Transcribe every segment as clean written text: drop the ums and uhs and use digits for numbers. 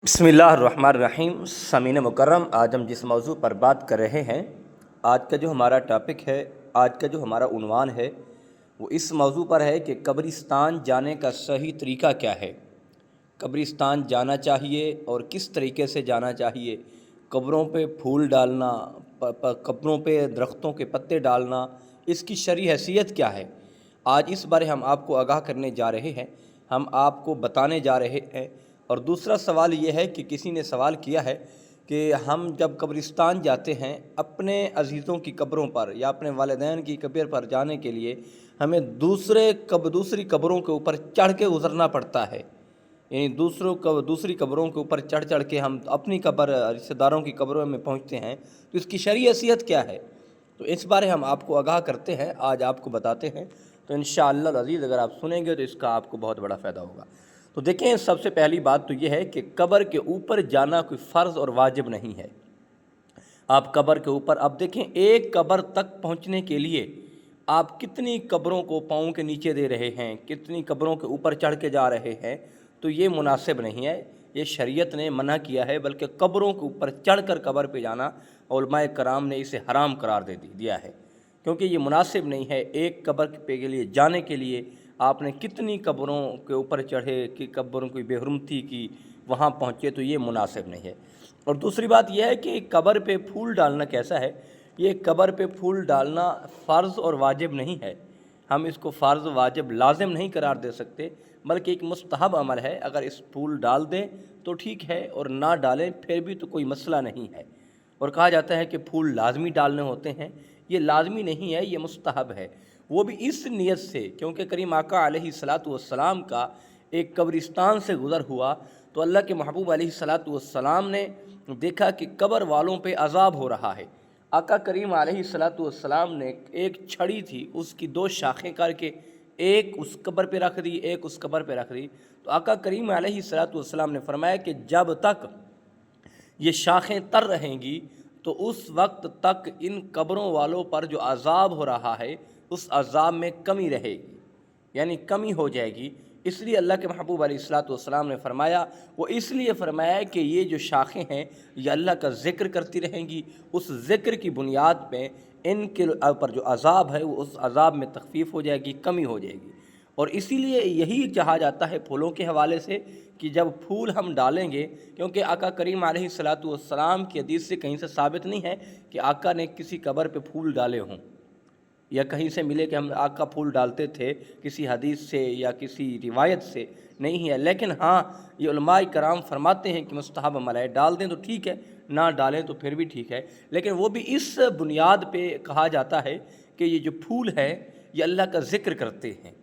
बिस्मिल्लाहिर्रहमानिर्रहीम। समीन मुकर्रम, आज हम जिस मौजू पर बात कर रहे हैं, आज का जो हमारा टॉपिक है, आज का जो हमारा उन्वान है, वो इस मौजू पर है कि कब्रिस्तान जाने का सही तरीका क्या है। कब्रिस्तान जाना चाहिए और किस तरीके से जाना चाहिए। कब्रों पे फूल डालना, कब्रों पे दरख्तों के पत्ते डालना, इसकी शरई हैसियत क्या है। आज इस बारे हम आपको आगाह करने जा रहे हैं, हम आपको बताने जा रहे हैं। और दूसरा सवाल ये है कि किसी ने सवाल किया है कि हम जब कब्रिस्तान जाते हैं अपने अजीज़ों की कब्रों पर या अपने वालिदैन की कब्र पर जाने के लिए हमें दूसरी कब्रों के ऊपर चढ़ के गुज़रना पड़ता है। यानी दूसरी कब्रों के ऊपर चढ़ चढ़ के हम अपनी कब्र, रिश्तेदारों की कब्रों में पहुंचते हैं, तो इसकी शरई हैसियत क्या है। तो इस बारे हम आपको आगाह करते हैं, आज आपको बताते हैं। तो इंशाअल्लाह अज़ीज़ अगर आप सुनेंगे तो इसका आपको बहुत बड़ा फ़ायदा होगा। तो देखें, सबसे पहली बात तो ये है कि कब्र के ऊपर जाना कोई फ़र्ज़ और वाजिब नहीं है। आप कब्र के ऊपर, अब देखें, एक कब्र तक पहुंचने के लिए आप कितनी कब्रों को पाँव के नीचे दे रहे हैं, कितनी कब्रों के ऊपर चढ़ के जा रहे हैं, तो ये मुनासिब नहीं है। ये शरीयत ने मना किया है, बल्कि कब्रों के ऊपर चढ़ कर कब्र पे जाना उलमाए कराम ने इसे हराम करार दिया है, क्योंकि ये मुनासिब नहीं है। एक कब्र पे के लिए जाने के लिए आपने कितनी कब्रों के ऊपर चढ़े कि कब्रों की बेहुरमती की, वहाँ पहुँचे, तो ये मुनासिब नहीं है। और दूसरी बात यह है कि कब्र पे फूल डालना कैसा है। ये कब्र पे फूल डालना फ़र्ज़ और वाजिब नहीं है। हम इसको फ़र्ज़ वाजिब लाजिम नहीं करार दे सकते, बल्कि एक मुस्तहब अमल है। अगर इस फूल डाल दें तो ठीक है, और ना डालें फिर भी तो कोई मसला नहीं है। और कहा जाता है कि फूल लाजमी डालने होते हैं, ये लाजमी नहीं है, ये मुस्तहब है। वो भी इस नियत से, क्योंकि करीम आका अलैहिस्सलातु वस्सलाम का एक कब्रिस्तान से गुज़र हुआ तो अल्लाह के महबूब अलैहिस्सलातु वस्सलाम ने देखा कि कब्र वालों पे अज़ाब हो रहा है। आका करीम अलैहिस्सलातु वस्सलाम ने एक छड़ी थी, उसकी दो शाखें करके एक उस कब्र पे रख दी, एक उस कब्र पे रख दी। तो आका करीम अलैहिस्सलातु वस्सलाम ने फरमाया कि जब तक ये शाखें तर रहेंगी तो उस वक्त तक इन कब्रों वालों पर जो अज़ाब हो रहा है उस अज़ाब में कमी रहेगी, यानी कमी हो जाएगी। इसलिए अल्लाह के महबूब अलैहिस्सलातु वस्सलाम ने फरमाया, वो इसलिए फरमाया कि ये जो शाखें हैं ये अल्लाह का ज़िक्र करती रहेंगी, उस ज़िक्र की बुनियाद पे इनके पर जो अज़ाब है वो उस अज़ाब में तख़फ़ीफ़ हो जाएगी, कमी हो जाएगी। और इसीलिए यही कहा जाता है फूलों के हवाले से कि जब फूल हम डालेंगे, क्योंकि आका करीम अलैहिस्सलातु वस्सलाम की हदीस से कहीं से साबित नहीं है कि आका ने किसी कब्र पे फूल डाले हों, या कहीं से मिले कि हम आका फूल डालते थे, किसी हदीस से या किसी रिवायत से नहीं है। लेकिन हाँ, ये उलमाए कराम फरमाते हैं कि मुस्तहब अमल है, डाल दें तो ठीक है, ना डालें तो फिर भी ठीक है। लेकिन वो भी इस बुनियाद पे कहा जाता है कि ये जो फूल है ये अल्लाह का ज़िक्र करते हैं।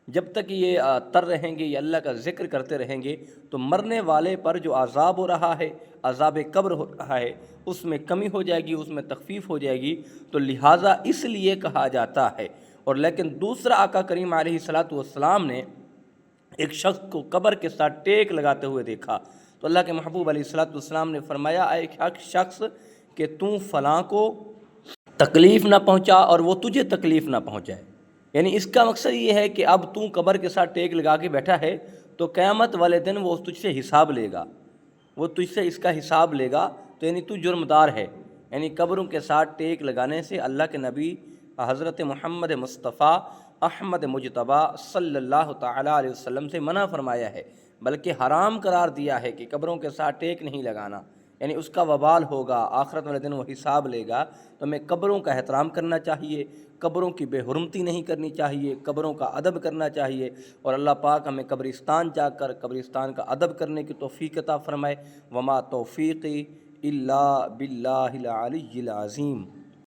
जब तक ये तर रहेंगे, ये अल्लाह का ज़िक्र करते रहेंगे, तो मरने वाले पर जो अज़ाब हो रहा है, अज़ाब कब्र हो रहा है, उसमें कमी हो जाएगी, उसमें तख़फ़ीफ़ हो जाएगी। तो लिहाजा इसलिए कहा जाता है। और लेकिन दूसरा, आका करीम अलैहिस्सलातु वस्सलाम ने एक शख्स को कब्र के साथ टेक लगाते हुए देखा, तो अल्लाह के महबूब अलैहिस्सलातु वस्सलाम ने फरमाया, एक शख्स कि तू फ़लाँ को तकलीफ़ ना पहुँचा और वो तुझे तकलीफ़ ना पहुँचाए। यानी इसका मकसद ये है कि अब तू कब्र के साथ टेक लगा के बैठा है, तो क़यामत वाले दिन वो तुझसे हिसाब लेगा, वो तुझसे इसका हिसाब लेगा, तो यानी तू जुर्मदार है। यानी कब्रों के साथ टेक लगाने से अल्लाह के नबी हज़रत मुहम्मद मुस्तफ़ा अहमद मुजतबा सल्लल्लाहु ताला अलैहि वसल्लम से मना फरमाया है, बल्कि हराम करार दिया है कि कब्रों के साथ टेक नहीं लगाना, यानी उसका वबाल होगा, आखिरत वाले दिन वो हिसाब लेगा। तो हमें कब्रों का एहतराम करना चाहिए, कब्रों की बेहुरमती नहीं करनी चाहिए, कब्रों का अदब करना चाहिए। और अल्लाह पाक हमें कब्रिस्तान जाकर कब्रिस्तान का अदब करने की तौफ़ीक़ अता फ़रमाए। वमा तौफ़ीक़ी इल्ला बिल्लाहिल अलिय्यिल अज़ीम।